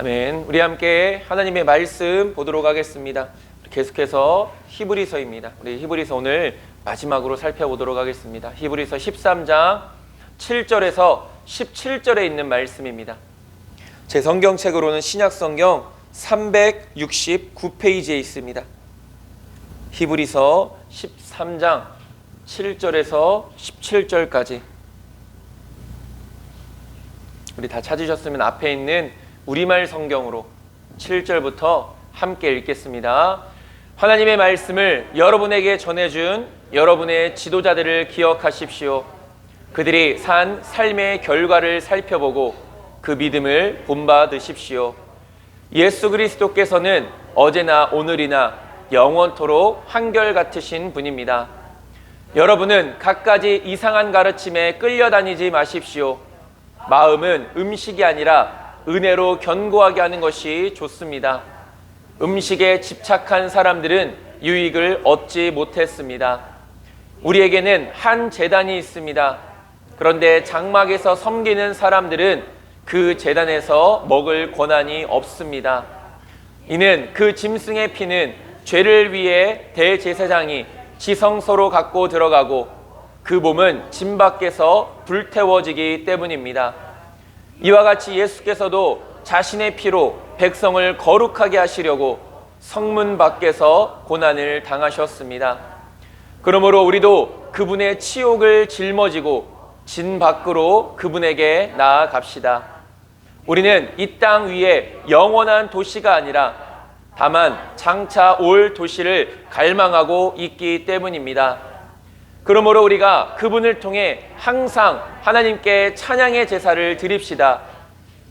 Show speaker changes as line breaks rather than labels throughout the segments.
아멘. 우리 함께 하나님의 말씀 보도록 하겠습니다. 계속해서 히브리서입니다. 우리 히브리서 오늘 마지막으로 살펴보도록 하겠습니다. 히브리서 13장 7절에서 17절에 있는 말씀입니다. 제 성경책으로는 신약성경 369페이지에 있습니다. 히브리서 13장 7절에서 17절까지. 우리 다 찾으셨으면 앞에 있는 우리말 성경으로 7절부터 함께 읽겠습니다. 하나님의 말씀을 여러분에게 전해준 여러분의 지도자들을 기억하십시오. 그들이 산 삶의 결과를 살펴보고 그 믿음을 본받으십시오. 예수 그리스도께서는 어제나 오늘이나 영원토록 한결같으신 분입니다. 여러분은 갖가지 이상한 가르침에 끌려다니지 마십시오. 마음은 음식이 아니라 은혜로 견고하게 하는 것이 좋습니다. 음식에 집착한 사람들은 유익을 얻지 못했습니다. 우리에게는 한 제단이 있습니다. 그런데 장막에서 섬기는 사람들은 그 제단에서 먹을 권한이 없습니다. 이는 그 짐승의 피는 죄를 위해 대제사장이 지성소로 갖고 들어가고 그 몸은 짐 밖에서 불태워지기 때문입니다. 이와 같이 예수께서도 자신의 피로 백성을 거룩하게 하시려고 성문 밖에서 고난을 당하셨습니다. 그러므로 우리도 그분의 치욕을 짊어지고 진 밖으로 그분에게 나아갑시다. 우리는 이 땅 위에 영원한 도시가 아니라 다만 장차 올 도시를 갈망하고 있기 때문입니다. 그러므로 우리가 그분을 통해 항상 하나님께 찬양의 제사를 드립시다.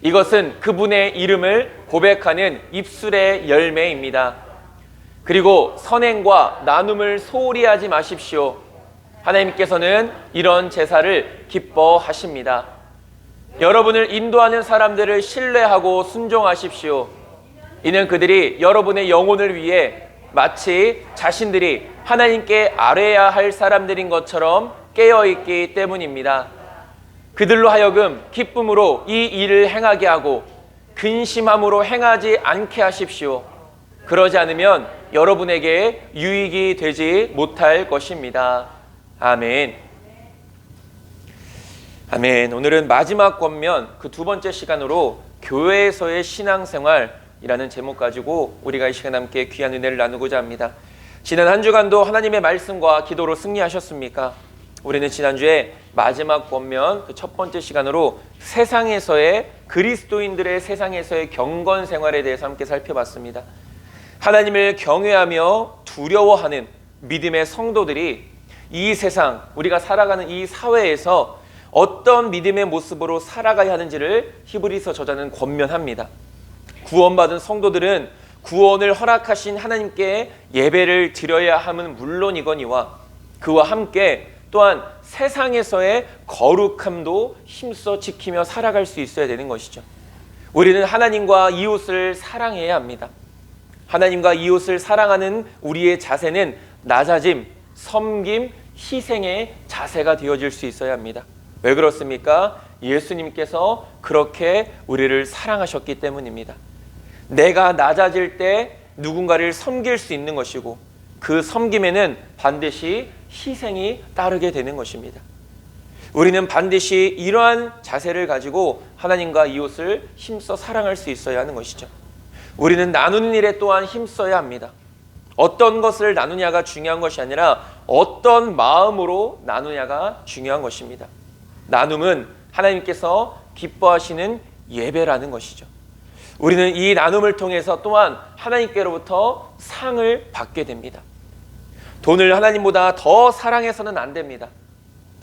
이것은 그분의 이름을 고백하는 입술의 열매입니다. 그리고 선행과 나눔을 소홀히 하지 마십시오. 하나님께서는 이런 제사를 기뻐하십니다. 여러분을 인도하는 사람들을 신뢰하고 순종하십시오. 이는 그들이 여러분의 영혼을 위해 마치 자신들이 하나님께 아뢰야 할 사람들인 것처럼 깨어있기 때문입니다. 그들로 하여금 기쁨으로 이 일을 행하게 하고 근심함으로 행하지 않게 하십시오. 그러지 않으면 여러분에게 유익이 되지 못할 것입니다. 아멘. 아멘. 오늘은 마지막 권면 그 두 번째 시간으로 교회에서의 신앙생활이라는 제목 가지고 우리가 이 시간 함께 귀한 은혜를 나누고자 합니다. 지난 한 주간도 하나님의 말씀과 기도로 승리하셨습니까? 우리는 지난주에 마지막 권면 그 첫 번째 시간으로 세상에서의 그리스도인들의 세상에서의 경건 생활에 대해서 함께 살펴봤습니다. 하나님을 경외하며 두려워하는 믿음의 성도들이 이 세상, 우리가 살아가는 이 사회에서 어떤 믿음의 모습으로 살아가야 하는지를 히브리서 저자는 권면합니다. 구원받은 성도들은 구원을 허락하신 하나님께 예배를 드려야 함은 물론이거니와 그와 함께 또한 세상에서의 거룩함도 힘써 지키며 살아갈 수 있어야 되는 것이죠. 우리는 하나님과 이웃을 사랑해야 합니다. 하나님과 이웃을 사랑하는 우리의 자세는 낮아짐, 섬김, 희생의 자세가 되어질 수 있어야 합니다. 왜 그렇습니까? 예수님께서 그렇게 우리를 사랑하셨기 때문입니다. 내가 낮아질 때 누군가를 섬길 수 있는 것이고 그 섬김에는 반드시 희생이 따르게 되는 것입니다. 우리는 반드시 이러한 자세를 가지고 하나님과 이웃을 힘써 사랑할 수 있어야 하는 것이죠. 우리는 나누는 일에 또한 힘써야 합니다. 어떤 것을 나누냐가 중요한 것이 아니라 어떤 마음으로 나누냐가 중요한 것입니다. 나눔은 하나님께서 기뻐하시는 예배라는 것이죠. 우리는 이 나눔을 통해서 또한 하나님께로부터 상을 받게 됩니다. 돈을 하나님보다 더 사랑해서는 안 됩니다.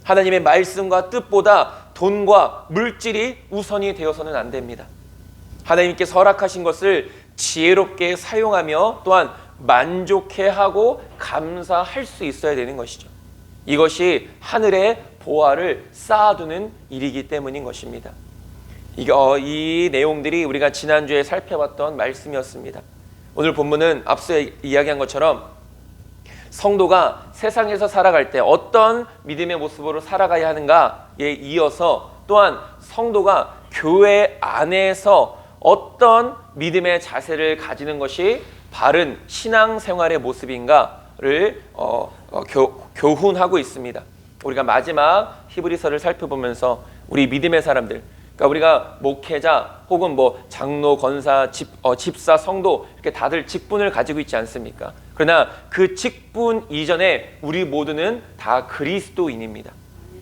하나님의 말씀과 뜻보다 돈과 물질이 우선이 되어서는 안 됩니다. 하나님께서 허락하신 것을 지혜롭게 사용하며 또한 만족해하고 감사할 수 있어야 되는 것이죠. 이것이 하늘의 보화를 쌓아두는 일이기 때문인 것입니다. 이 내용들이 우리가 지난주에 살펴봤던 말씀이었습니다. 오늘 본문은 앞서 이야기한 것처럼 성도가 세상에서 살아갈 때 어떤 믿음의 모습으로 살아가야 하는가에 이어서 또한 성도가 교회 안에서 어떤 믿음의 자세를 가지는 것이 바른 신앙생활의 모습인가를 교훈하고 있습니다. 우리가 마지막 히브리서를 살펴보면서 우리 믿음의 사람들, 그러니까 우리가 목회자 혹은 장로, 권사, 집사, 성도 이렇게 다들 직분을 가지고 있지 않습니까? 그러나 그 직분 이전에 우리 모두는 다 그리스도인입니다.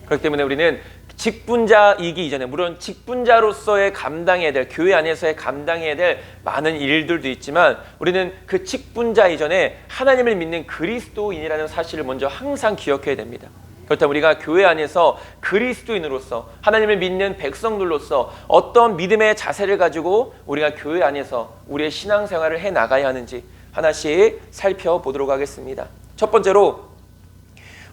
그렇기 때문에 우리는 직분자이기 이전에, 물론 직분자로서의 감당해야 될, 교회 안에서의 감당해야 될 많은 일들도 있지만 우리는 그 직분자 이전에 하나님을 믿는 그리스도인이라는 사실을 먼저 항상 기억해야 됩니다. 그렇다면 우리가 교회 안에서 그리스도인으로서 하나님을 믿는 백성들로서 어떤 믿음의 자세를 가지고 우리가 교회 안에서 우리의 신앙생활을 해나가야 하는지 하나씩 살펴보도록 하겠습니다. 첫 번째로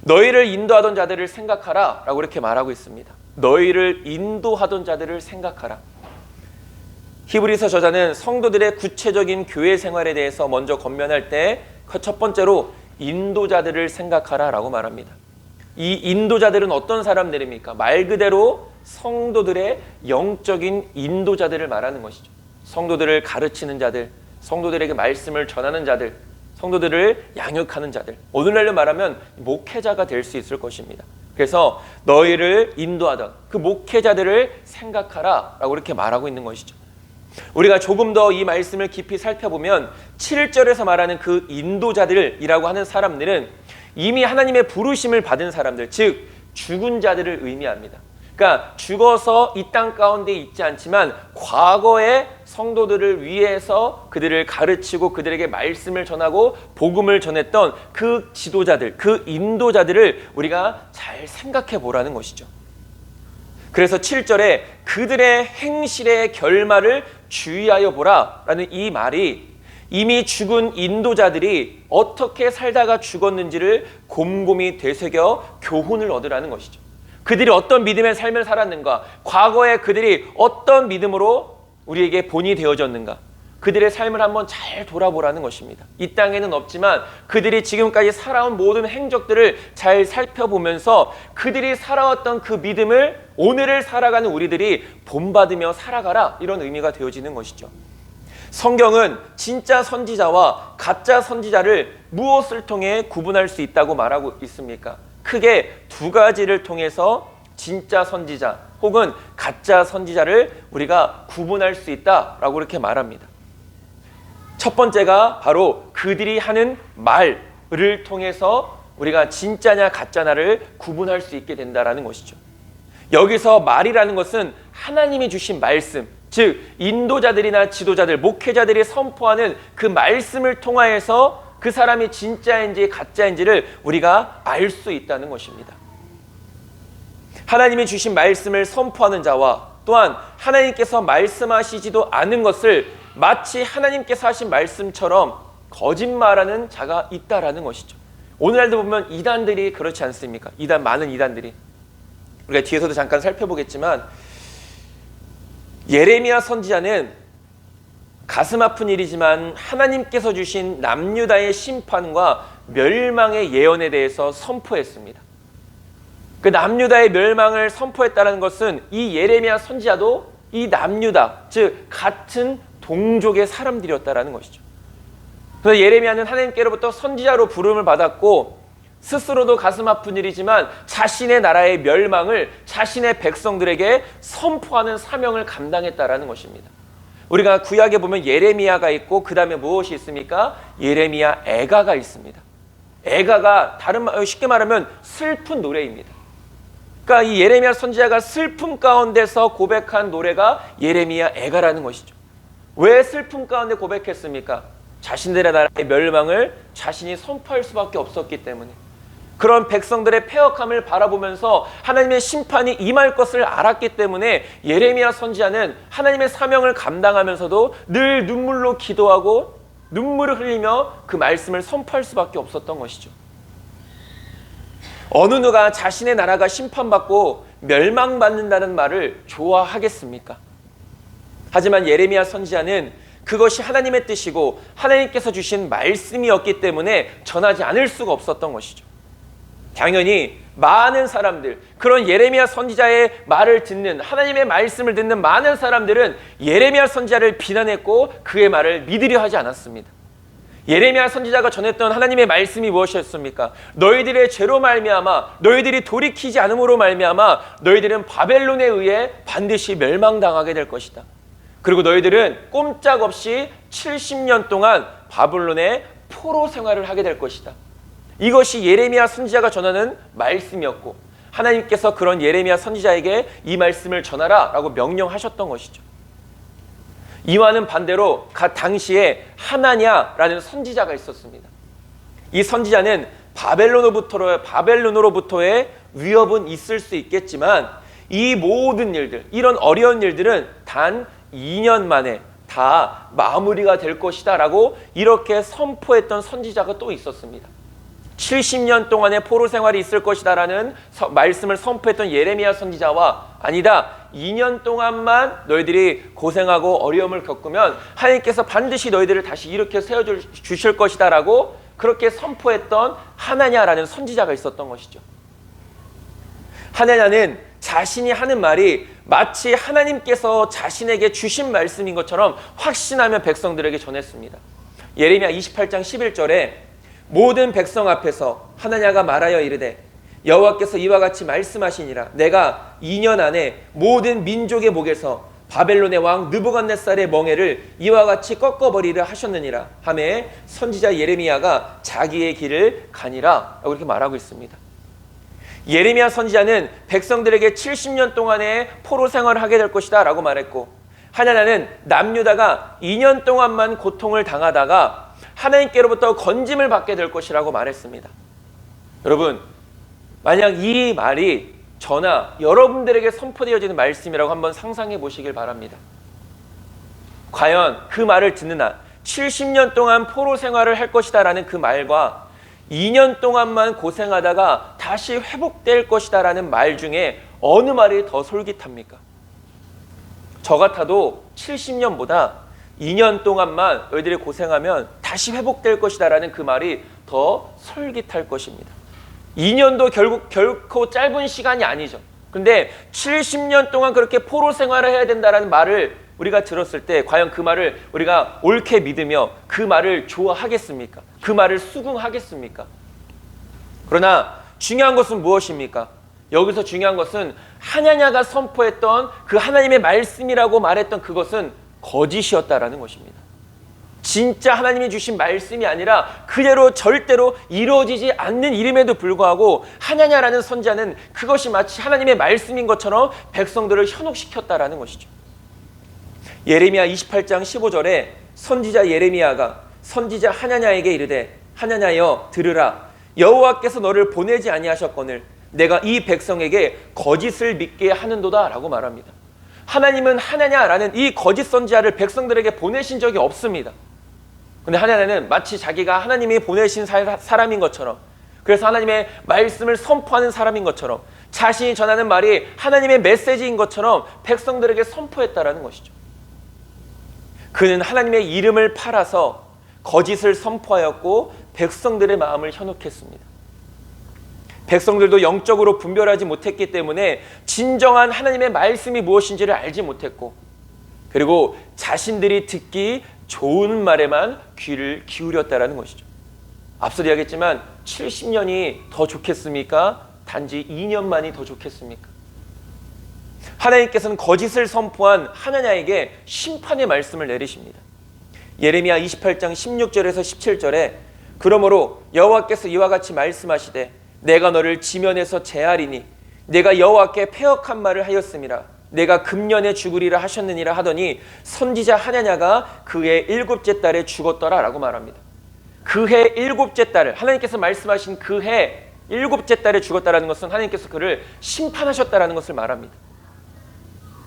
너희를 인도하던 자들을 생각하라 라고 이렇게 말하고 있습니다. 너희를 인도하던 자들을 생각하라. 히브리서 저자는 성도들의 구체적인 교회 생활에 대해서 먼저 권면할 때 첫 번째로 인도자들을 생각하라 라고 말합니다. 이 인도자들은 어떤 사람들입니까? 말 그대로 성도들의 영적인 인도자들을 말하는 것이죠. 성도들을 가르치는 자들, 성도들에게 말씀을 전하는 자들, 성도들을 양육하는 자들, 오늘날로 말하면 목회자가 될 수 있을 것입니다. 그래서 너희를 인도하던 그 목회자들을 생각하라 라고 이렇게 말하고 있는 것이죠. 우리가 조금 더 이 말씀을 깊이 살펴보면 7절에서 말하는 그 인도자들이라고 하는 사람들은 이미 하나님의 부르심을 받은 사람들, 즉 죽은 자들을 의미합니다. 그러니까 죽어서 이 땅 가운데 있지 않지만 과거의 성도들을 위해서 그들을 가르치고 그들에게 말씀을 전하고 복음을 전했던 그 지도자들, 그 인도자들을 우리가 잘 생각해 보라는 것이죠. 그래서 7절에 그들의 행실의 결말을 주의하여 보라 라는 이 말이 이미 죽은 인도자들이 어떻게 살다가 죽었는지를 곰곰이 되새겨 교훈을 얻으라는 것이죠. 그들이 어떤 믿음의 삶을 살았는가, 과거에 그들이 어떤 믿음으로 우리에게 본이 되어졌는가, 그들의 삶을 한번 잘 돌아보라는 것입니다. 이 땅에는 없지만 그들이 지금까지 살아온 모든 행적들을 잘 살펴보면서 그들이 살아왔던 그 믿음을 오늘을 살아가는 우리들이 본받으며 살아가라, 이런 의미가 되어지는 것이죠. 성경은 진짜 선지자와 가짜 선지자를 무엇을 통해 구분할 수 있다고 말하고 있습니까? 크게 두 가지를 통해서 진짜 선지자 혹은 가짜 선지자를 우리가 구분할 수 있다라고 이렇게 말합니다. 첫 번째가 바로 그들이 하는 말을 통해서 우리가 진짜냐 가짜냐를 구분할 수 있게 된다라는 것이죠. 여기서 말이라는 것은 하나님이 주신 말씀, 즉 인도자들이나 지도자들, 목회자들이 선포하는 그 말씀을 통하여서 그 사람이 진짜인지 가짜인지를 우리가 알 수 있다는 것입니다. 하나님이 주신 말씀을 선포하는 자와 또한 하나님께서 말씀하시지도 않은 것을 마치 하나님께서 하신 말씀처럼 거짓말하는 자가 있다라는 것이죠. 오늘날도 보면 이단들이 그렇지 않습니까? 많은 이단들이, 우리가 뒤에서도 잠깐 살펴보겠지만 예레미야 선지자는 가슴 아픈 일이지만 하나님께서 주신 남유다의 심판과 멸망의 예언에 대해서 선포했습니다. 그 남유다의 멸망을 선포했다는 것은 이 예레미야 선지자도 이 남유다, 즉 같은 동족의 사람들이었다라는 것이죠. 그래서 예레미야는 하나님께로부터 선지자로 부름을 받았고 스스로도 가슴 아픈 일이지만 자신의 나라의 멸망을 자신의 백성들에게 선포하는 사명을 감당했다라는 것입니다. 우리가 구약에 보면 예레미야가 있고 그 다음에 무엇이 있습니까? 예레미야 애가가 있습니다. 애가가 쉽게 말하면 슬픈 노래입니다. 그러니까 이 예레미야 선지자가 슬픔 가운데서 고백한 노래가 예레미야 애가라는 것이죠. 왜 슬픔 가운데 고백했습니까? 자신들의 나라의 멸망을 자신이 선포할 수밖에 없었기 때문에, 그런 백성들의 패역함을 바라보면서 하나님의 심판이 임할 것을 알았기 때문에 예레미야 선지자는 하나님의 사명을 감당하면서도 늘 눈물로 기도하고 눈물을 흘리며 그 말씀을 선포할 수밖에 없었던 것이죠. 어느 누가 자신의 나라가 심판받고 멸망받는다는 말을 좋아하겠습니까? 하지만 예레미야 선지자는 그것이 하나님의 뜻이고 하나님께서 주신 말씀이었기 때문에 전하지 않을 수가 없었던 것이죠. 당연히 많은 사람들, 그런 예레미야 선지자의 말을 듣는, 하나님의 말씀을 듣는 많은 사람들은 예레미야 선지자를 비난했고 그의 말을 믿으려 하지 않았습니다. 예레미야 선지자가 전했던 하나님의 말씀이 무엇이었습니까? 너희들의 죄로 말미암아, 너희들이 돌이키지 않음으로 말미암아 너희들은 바벨론에 의해 반드시 멸망당하게 될 것이다. 그리고 너희들은 꼼짝없이 70년 동안 바벨론의 포로 생활을 하게 될 것이다. 이것이 예레미야 선지자가 전하는 말씀이었고, 하나님께서 그런 예레미야 선지자에게 이 말씀을 전하라 라고 명령하셨던 것이죠. 이와는 반대로 당시에 하나냐라는 선지자가 있었습니다. 이 선지자는 바벨론으로부터의 위협은 있을 수 있겠지만 이 모든 일들, 이런 어려운 일들은 단 2년 만에 다 마무리가 될 것이다 라고 이렇게 선포했던 선지자가 또 있었습니다. 70년 동안의 포로 생활이 있을 것이다 라는 말씀을 선포했던 예레미야 선지자와, 아니다, 2년 동안만 너희들이 고생하고 어려움을 겪으면 하나님께서 반드시 너희들을 다시 일으켜 세워주실 것이다 라고 그렇게 선포했던 하나냐라는 선지자가 있었던 것이죠. 하나냐는 자신이 하는 말이 마치 하나님께서 자신에게 주신 말씀인 것처럼 확신하며 백성들에게 전했습니다. 예레미야 28장 11절에 모든 백성 앞에서 하나냐가 말하여 이르되 여호와께서 이와 같이 말씀하시니라. 내가 2년 안에 모든 민족의 목에서 바벨론의 왕 느부갓네살의 멍에를 이와 같이 꺾어버리려 하셨느니라 하매 선지자 예레미야가 자기의 길을 가니라 라고 이렇게 말하고 있습니다. 예레미야 선지자는 백성들에게 70년 동안의 포로 생활을 하게 될 것이다 라고 말했고, 하나냐는 남유다가 2년 동안만 고통을 당하다가 하나님께로부터 건짐을 받게 될 것이라고 말했습니다. 여러분, 만약 이 말이 저나 여러분들에게 선포되어지는 말씀이라고 한번 상상해 보시길 바랍니다. 과연 그 말을 듣는 한 70년 동안 포로 생활을 할 것이다 라는 그 말과 2년 동안만 고생하다가 다시 회복될 것이다 라는 말 중에 어느 말이 더 솔깃합니까? 저 같아도 70년보다 2년 동안만 너희들이 고생하면 다시 회복될 것이다 라는 그 말이 더 솔깃할 것입니다. 2년도 결코 짧은 시간이 아니죠. 근데 70년 동안 그렇게 포로 생활을 해야 된다라는 말을 우리가 들었을 때 과연 그 말을 우리가 옳게 믿으며 그 말을 좋아하겠습니까? 그 말을 수긍하겠습니까? 그러나 중요한 것은 무엇입니까? 여기서 중요한 것은 하나냐가 선포했던 그 하나님의 말씀이라고 말했던 그것은 거짓이었다라는 것입니다. 진짜 하나님이 주신 말씀이 아니라 그대로 절대로 이루어지지 않는 일임에도 불구하고 하나냐라는 선지자는 그것이 마치 하나님의 말씀인 것처럼 백성들을 현혹시켰다라는 것이죠. 예레미야 28장 15절에 선지자 예레미야가 선지자 하나냐에게 이르되 하나냐여 들으라. 여호와께서 너를 보내지 아니하셨거늘 내가 이 백성에게 거짓을 믿게 하는도다 라고 말합니다. 하나님은 하나냐라는 이 거짓 선지자를 백성들에게 보내신 적이 없습니다. 근데 하나냐는 마치 자기가 하나님이 보내신 사람인 것처럼, 그래서 하나님의 말씀을 선포하는 사람인 것처럼, 자신이 전하는 말이 하나님의 메시지인 것처럼 백성들에게 선포했다라는 것이죠. 그는 하나님의 이름을 팔아서 거짓을 선포하였고 백성들의 마음을 현혹했습니다. 백성들도 영적으로 분별하지 못했기 때문에 진정한 하나님의 말씀이 무엇인지를 알지 못했고, 그리고 자신들이 듣기 좋은 말에만 귀를 기울였다라는 것이죠. 앞서 이야기했지만 70년이 더 좋겠습니까? 단지 2년만이 더 좋겠습니까? 하나님께서는 거짓을 선포한 하나냐에게 심판의 말씀을 내리십니다. 예레미야 28장 16절에서 17절에 그러므로 여호와께서 이와 같이 말씀하시되 내가 너를 지면에서 제하리니 내가 여호와께 패역한 말을 하였음이라. 내가 금년에 죽으리라 하셨느니라 하더니 선지자 하나냐가 그해 7째 달에 죽었더라 라고 말합니다. 그해 7째 달을 하나님께서 말씀하신 그해 7째 달에 죽었다라는 것은 하나님께서 그를 심판하셨다라는 것을 말합니다.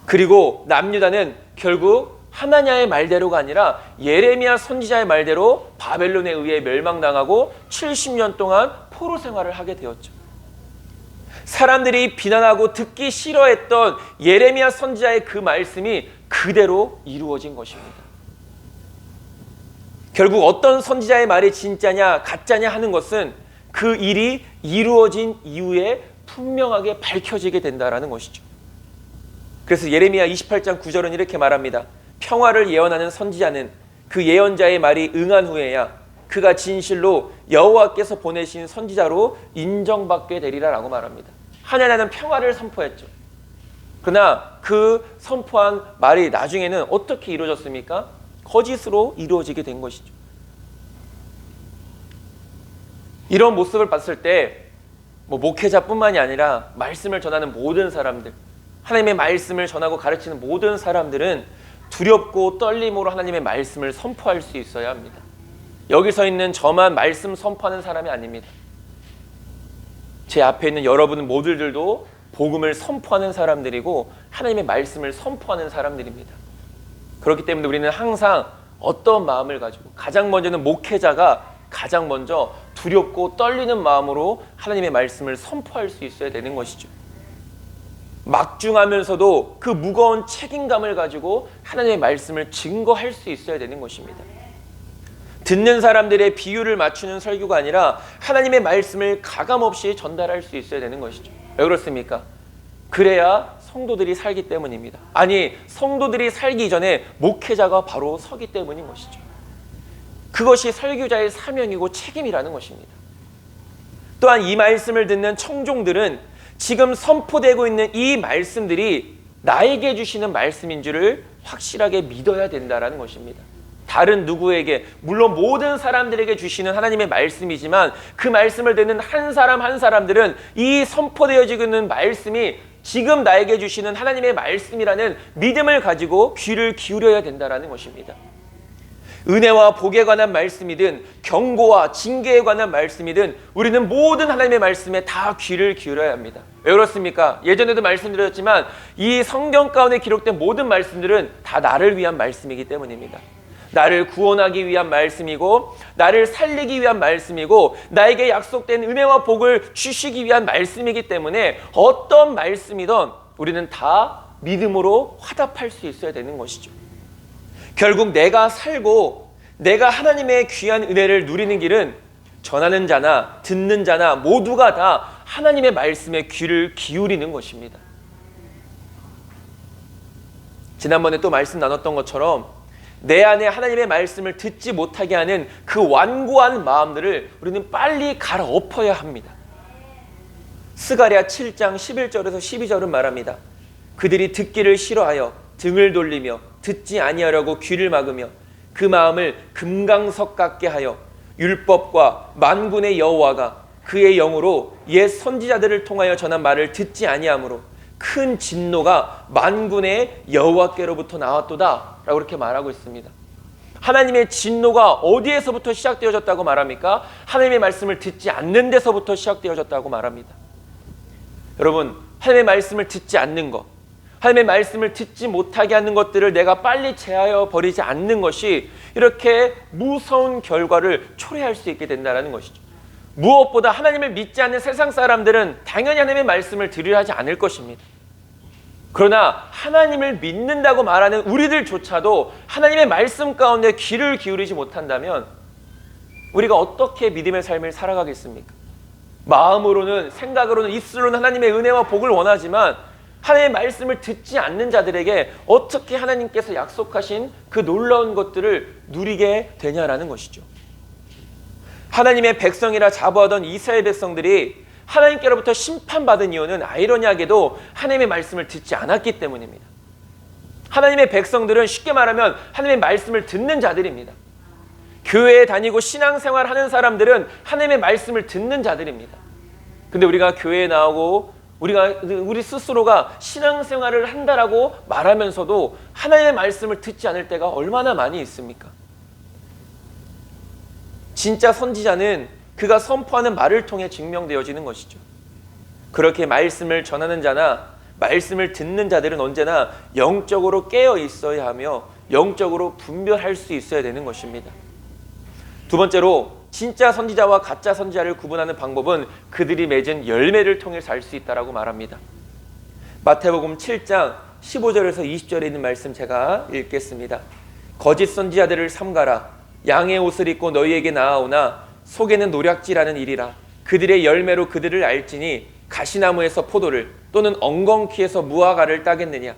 그리고 남유다는 결국 하나냐의 말대로가 아니라 예레미야 선지자의 말대로 바벨론에 의해 멸망당하고 70년 동안 포로 생활을 하게 되었죠. 사람들이 비난하고 듣기 싫어했던 예레미야 선지자의 그 말씀이 그대로 이루어진 것입니다. 결국 어떤 선지자의 말이 진짜냐 가짜냐 하는 것은 그 일이 이루어진 이후에 분명하게 밝혀지게 된다라는 것이죠. 그래서 예레미야 28장 9절은 이렇게 말합니다. 평화를 예언하는 선지자는 그 예언자의 말이 응한 후에야 그가 진실로 여호와께서 보내신 선지자로 인정받게 되리라라고 말합니다. 하나님은 평화를 선포했죠. 그러나 그 선포한 말이 나중에는 어떻게 이루어졌습니까? 거짓으로 이루어지게 된 것이죠. 이런 모습을 봤을 때 목회자뿐만이 아니라 말씀을 전하는 모든 사람들, 하나님의 말씀을 전하고 가르치는 모든 사람들은 두렵고 떨림으로 하나님의 말씀을 선포할 수 있어야 합니다. 여기 서 있는 저만 말씀 선포하는 사람이 아닙니다. 제 앞에 있는 여러분 모두들도 복음을 선포하는 사람들이고 하나님의 말씀을 선포하는 사람들입니다. 그렇기 때문에 우리는 항상 어떤 마음을 가지고, 가장 먼저는 목회자가 가장 먼저 두렵고 떨리는 마음으로 하나님의 말씀을 선포할 수 있어야 되는 것이죠. 막중하면서도 그 무거운 책임감을 가지고 하나님의 말씀을 증거할 수 있어야 되는 것입니다. 듣는 사람들의 비율을 맞추는 설교가 아니라 하나님의 말씀을 가감없이 전달할 수 있어야 되는 것이죠. 왜 그렇습니까? 그래야 성도들이 살기 때문입니다. 아니, 성도들이 살기 전에 목회자가 바로 서기 때문인 것이죠. 그것이 설교자의 사명이고 책임이라는 것입니다. 또한 이 말씀을 듣는 청종들은 지금 선포되고 있는 이 말씀들이 나에게 주시는 말씀인 줄을 확실하게 믿어야 된다는 것입니다. 다른 누구에게, 물론 모든 사람들에게 주시는 하나님의 말씀이지만 그 말씀을 듣는 한 사람 한 사람들은 이 선포되어지고 있는 말씀이 지금 나에게 주시는 하나님의 말씀이라는 믿음을 가지고 귀를 기울여야 된다는 것입니다. 은혜와 복에 관한 말씀이든 경고와 징계에 관한 말씀이든 우리는 모든 하나님의 말씀에 다 귀를 기울여야 합니다. 왜 그렇습니까? 예전에도 말씀드렸지만 이 성경 가운데 기록된 모든 말씀들은 다 나를 위한 말씀이기 때문입니다. 나를 구원하기 위한 말씀이고 나를 살리기 위한 말씀이고 나에게 약속된 은혜와 복을 주시기 위한 말씀이기 때문에 어떤 말씀이든 우리는 다 믿음으로 화답할 수 있어야 되는 것이죠. 결국 내가 살고 내가 하나님의 귀한 은혜를 누리는 길은 전하는 자나 듣는 자나 모두가 다 하나님의 말씀에 귀를 기울이는 것입니다. 지난번에 또 말씀 나눴던 것처럼 내 안에 하나님의 말씀을 듣지 못하게 하는 그 완고한 마음들을 우리는 빨리 갈아엎어야 합니다. 스가랴 7장 11절에서 12절은 말합니다. 그들이 듣기를 싫어하여 등을 돌리며 듣지 아니하려고 귀를 막으며 그 마음을 금강석 같게 하여 율법과 만군의 여호와가 그의 영으로 옛 선지자들을 통하여 전한 말을 듣지 아니하므로 큰 진노가 만군의 여호와께로부터 나왔도다 라고 이렇게 말하고 있습니다. 하나님의 진노가 어디에서부터 시작되어졌다고 말합니까? 하나님의 말씀을 듣지 않는 데서부터 시작되어졌다고 말합니다. 여러분, 하나님의 말씀을 듣지 않는 것, 하나님의 말씀을 듣지 못하게 하는 것들을 내가 빨리 제하여 버리지 않는 것이 이렇게 무서운 결과를 초래할 수 있게 된다는 것이죠. 무엇보다 하나님을 믿지 않는 세상 사람들은 당연히 하나님의 말씀을 들으려 하지 않을 것입니다. 그러나 하나님을 믿는다고 말하는 우리들조차도 하나님의 말씀 가운데 귀를 기울이지 못한다면 우리가 어떻게 믿음의 삶을 살아가겠습니까? 마음으로는, 생각으로는, 입술로는 하나님의 은혜와 복을 원하지만 하나님의 말씀을 듣지 않는 자들에게 어떻게 하나님께서 약속하신 그 놀라운 것들을 누리게 되냐라는 것이죠. 하나님의 백성이라 자부하던 이스라엘 백성들이 하나님께로부터 심판받은 이유는 아이러니하게도 하나님의 말씀을 듣지 않았기 때문입니다. 하나님의 백성들은 쉽게 말하면 하나님의 말씀을 듣는 자들입니다. 교회에 다니고 신앙생활 하는 사람들은 하나님의 말씀을 듣는 자들입니다. 근데 우리가 교회에 나오고 우리 스스로가 신앙생활을 한다라고 말하면서도 하나님의 말씀을 듣지 않을 때가 얼마나 많이 있습니까? 진짜 선지자는 그가 선포하는 말을 통해 증명되어지는 것이죠. 그렇게 말씀을 전하는 자나 말씀을 듣는 자들은 언제나 영적으로 깨어 있어야 하며 영적으로 분별할 수 있어야 되는 것입니다. 두 번째로 진짜 선지자와 가짜 선지자를 구분하는 방법은 그들이 맺은 열매를 통해 살 수 있다라고 말합니다. 마태복음 7장 15절에서 20절에 있는 말씀 제가 읽겠습니다. 거짓 선지자들을 삼가라. 양의 옷을 입고 너희에게 나아오나 속에는 노략질하는 일이라. 그들의 열매로 그들을 알지니 가시나무에서 포도를 또는 엉겅퀴에서 무화과를 따겠느냐.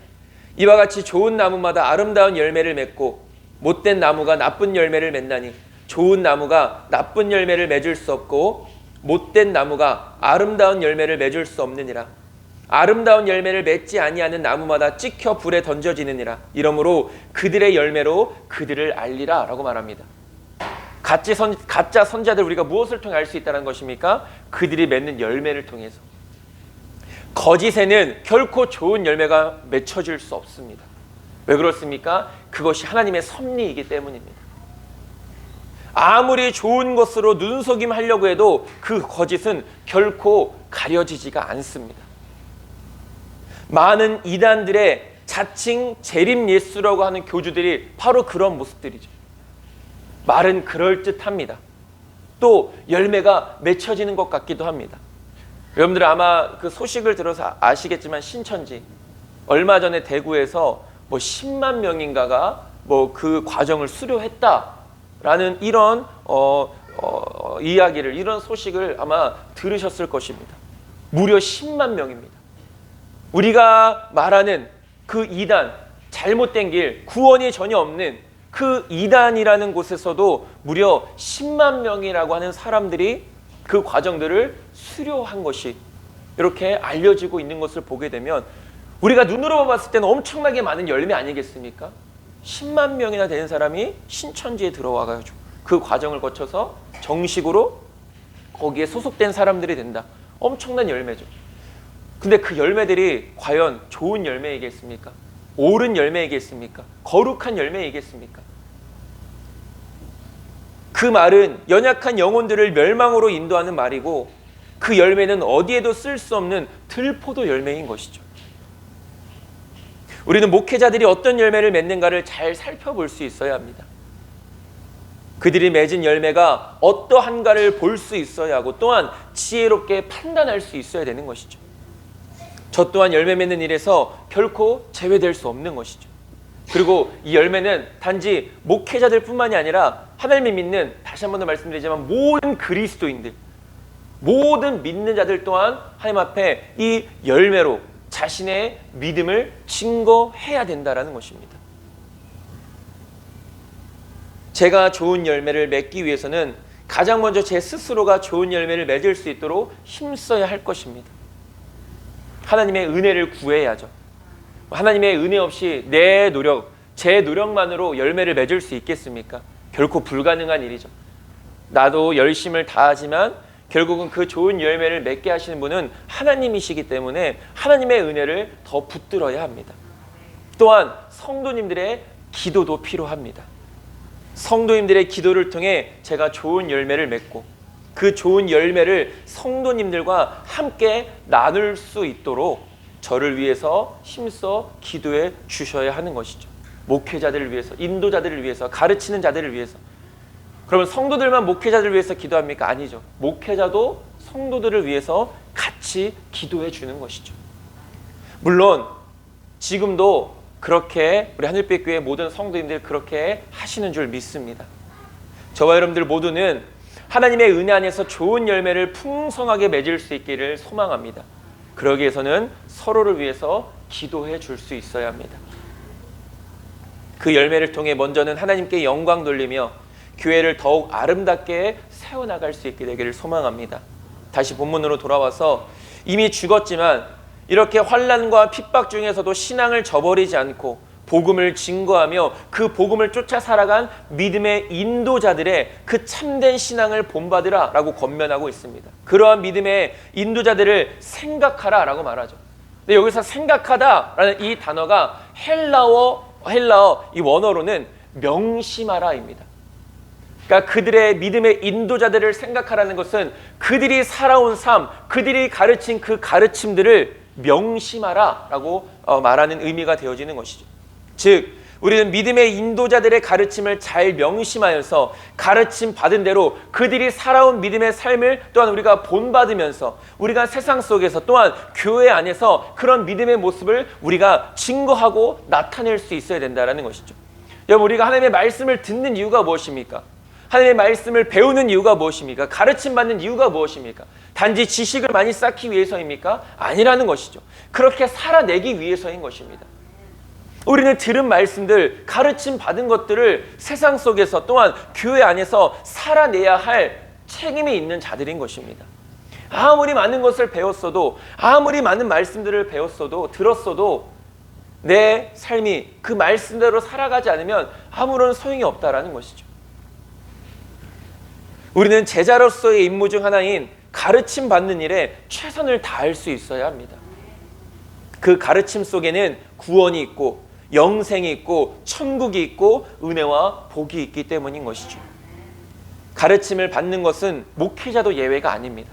이와 같이 좋은 나무마다 아름다운 열매를 맺고 못된 나무가 나쁜 열매를 맺나니 좋은 나무가 나쁜 열매를 맺을 수 없고 못된 나무가 아름다운 열매를 맺을 수 없느니라. 아름다운 열매를 맺지 아니하는 나무마다 찍혀 불에 던져지느니라. 이러므로 그들의 열매로 그들을 알리라 라고 말합니다. 가짜 선자들 우리가 무엇을 통해 알 수 있다는 것입니까? 그들이 맺는 열매를 통해서. 거짓에는 결코 좋은 열매가 맺혀질 수 없습니다. 왜 그렇습니까? 그것이 하나님의 섭리이기 때문입니다. 아무리 좋은 것으로 눈속임하려고 해도 그 거짓은 결코 가려지지가 않습니다. 많은 이단들의 자칭 재림 예수라고 하는 교주들이 바로 그런 모습들이죠. 말은 그럴듯합니다. 또 열매가 맺혀지는 것 같기도 합니다. 여러분들 아마 그 소식을 들어서 아시겠지만 신천지 얼마 전에 대구에서 10만 명인가가 그 과정을 수료했다라는 이런 이야기를, 이런 소식을 아마 들으셨을 것입니다. 무려 10만 명입니다. 우리가 말하는 그 이단, 잘못된 길, 구원이 전혀 없는 그 이단이라는 곳에서도 무려 10만 명이라고 하는 사람들이 그 과정들을 수료한 것이 이렇게 알려지고 있는 것을 보게 되면 우리가 눈으로 봤을 때는 엄청나게 많은 열매 아니겠습니까? 10만 명이나 되는 사람이 신천지에 들어와가지고 그 과정을 거쳐서 정식으로 거기에 소속된 사람들이 된다. 엄청난 열매죠. 근데 그 열매들이 과연 좋은 열매이겠습니까? 옳은 열매이겠습니까? 거룩한 열매이겠습니까? 그 말은 연약한 영혼들을 멸망으로 인도하는 말이고 그 열매는 어디에도 쓸 수 없는 들포도 열매인 것이죠. 우리는 목회자들이 어떤 열매를 맺는가를 잘 살펴볼 수 있어야 합니다. 그들이 맺은 열매가 어떠한가를 볼 수 있어야 하고 또한 지혜롭게 판단할 수 있어야 되는 것이죠. 저 또한 열매 맺는 일에서 결코 제외될 수 없는 것이죠. 그리고 이 열매는 단지 목회자들 뿐만이 아니라 하나님을 믿는, 다시 한 번 더 말씀드리지만 모든 그리스도인들, 모든 믿는 자들 또한 하나님 앞에 이 열매로 자신의 믿음을 증거해야 된다는 것입니다. 제가 좋은 열매를 맺기 위해서는 가장 먼저 제 스스로가 좋은 열매를 맺을 수 있도록 힘써야 할 것입니다. 하나님의 은혜를 구해야죠. 하나님의 은혜 없이 내 노력, 제 노력만으로 열매를 맺을 수 있겠습니까? 결코 불가능한 일이죠. 나도 열심을 다하지만 결국은 그 좋은 열매를 맺게 하시는 분은 하나님이시기 때문에 하나님의 은혜를 더 붙들어야 합니다. 또한 성도님들의 기도도 필요합니다. 성도님들의 기도를 통해 제가 좋은 열매를 맺고 그 좋은 열매를 성도님들과 함께 나눌 수 있도록 저를 위해서 힘써 기도해 주셔야 하는 것이죠. 목회자들을 위해서, 인도자들을 위해서, 가르치는 자들을 위해서. 그러면 성도들만 목회자들을 위해서 기도합니까? 아니죠. 목회자도 성도들을 위해서 같이 기도해 주는 것이죠. 물론 지금도 그렇게 우리 하늘빛 교회 모든 성도님들 그렇게 하시는 줄 믿습니다. 저와 여러분들 모두는 하나님의 은혜 안에서 좋은 열매를 풍성하게 맺을 수 있기를 소망합니다. 그러기 위해서는 서로를 위해서 기도해 줄 수 있어야 합니다. 그 열매를 통해 먼저는 하나님께 영광 돌리며 교회를 더욱 아름답게 세워나갈 수 있게 되기를 소망합니다. 다시 본문으로 돌아와서 이미 죽었지만 이렇게 환난과 핍박 중에서도 신앙을 저버리지 않고 복음을 증거하며 그 복음을 쫓아 살아간 믿음의 인도자들의 그 참된 신앙을 본받으라 라고 권면하고 있습니다. 그러한 믿음의 인도자들을 생각하라 라고 말하죠. 근데 여기서 생각하다라는 이 단어가 헬라어 이 원어로는 명심하라입니다. 그러니까 그들의 믿음의 인도자들을 생각하라는 것은 그들이 살아온 삶, 그들이 가르친 그 가르침들을 명심하라라고 말하는 의미가 되어지는 것이죠. 즉 우리는 믿음의 인도자들의 가르침을 잘 명심하여서 가르침 받은 대로 그들이 살아온 믿음의 삶을 또한 우리가 본받으면서 우리가 세상 속에서 또한 교회 안에서 그런 믿음의 모습을 우리가 증거하고 나타낼 수 있어야 된다는 것이죠. 여러분, 우리가 하나님의 말씀을 듣는 이유가 무엇입니까? 하나님의 말씀을 배우는 이유가 무엇입니까? 가르침받는 이유가 무엇입니까? 단지 지식을 많이 쌓기 위해서입니까? 아니라는 것이죠. 그렇게 살아내기 위해서인 것입니다. 우리는 들은 말씀들, 가르침 받은 것들을 세상 속에서 또한 교회 안에서 살아내야 할 책임이 있는 자들인 것입니다. 아무리 많은 것을 배웠어도, 아무리 많은 말씀들을 배웠어도, 들었어도 내 삶이 그 말씀대로 살아가지 않으면 아무런 소용이 없다라는 것이죠. 우리는 제자로서의 임무 중 하나인 가르침 받는 일에 최선을 다할 수 있어야 합니다. 그 가르침 속에는 구원이 있고 영생이 있고 천국이 있고 은혜와 복이 있기 때문인 것이죠. 가르침을 받는 것은 목회자도 예외가 아닙니다.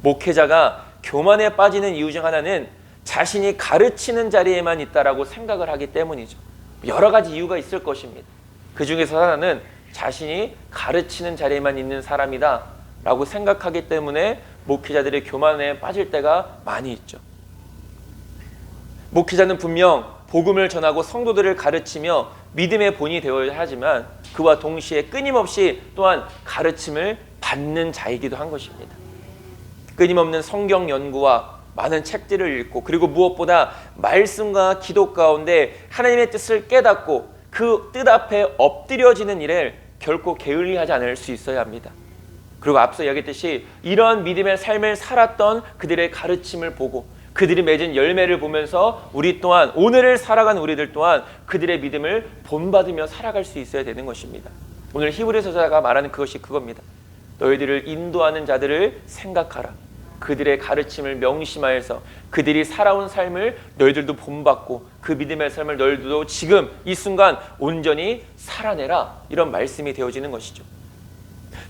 목회자가 교만에 빠지는 이유 중 하나는 자신이 가르치는 자리에만 있다라고 생각을 하기 때문이죠. 여러 가지 이유가 있을 것입니다. 그 중에서 하나는 자신이 가르치는 자리에만 있는 사람이다 라고 생각하기 때문에 목회자들이 교만에 빠질 때가 많이 있죠. 목회자는 분명 복음을 전하고 성도들을 가르치며 믿음의 본이 되어야 하지만 그와 동시에 끊임없이 또한 가르침을 받는 자이기도 한 것입니다. 끊임없는 성경 연구와 많은 책들을 읽고 그리고 무엇보다 말씀과 기도 가운데 하나님의 뜻을 깨닫고 그 뜻 앞에 엎드려지는 일을 결코 게을리하지 않을 수 있어야 합니다. 그리고 앞서 이야기했듯이 이런 믿음의 삶을 살았던 그들의 가르침을 보고 그들이 맺은 열매를 보면서 우리 또한 오늘을 살아가는 우리들 또한 그들의 믿음을 본받으며 살아갈 수 있어야 되는 것입니다. 오늘 히브리서 저자가 말하는 그것이 그겁니다. 너희들을 인도하는 자들을 생각하라. 그들의 가르침을 명심하여서 그들이 살아온 삶을 너희들도 본받고 그 믿음의 삶을 너희들도 지금 이 순간 온전히 살아내라. 이런 말씀이 되어지는 것이죠.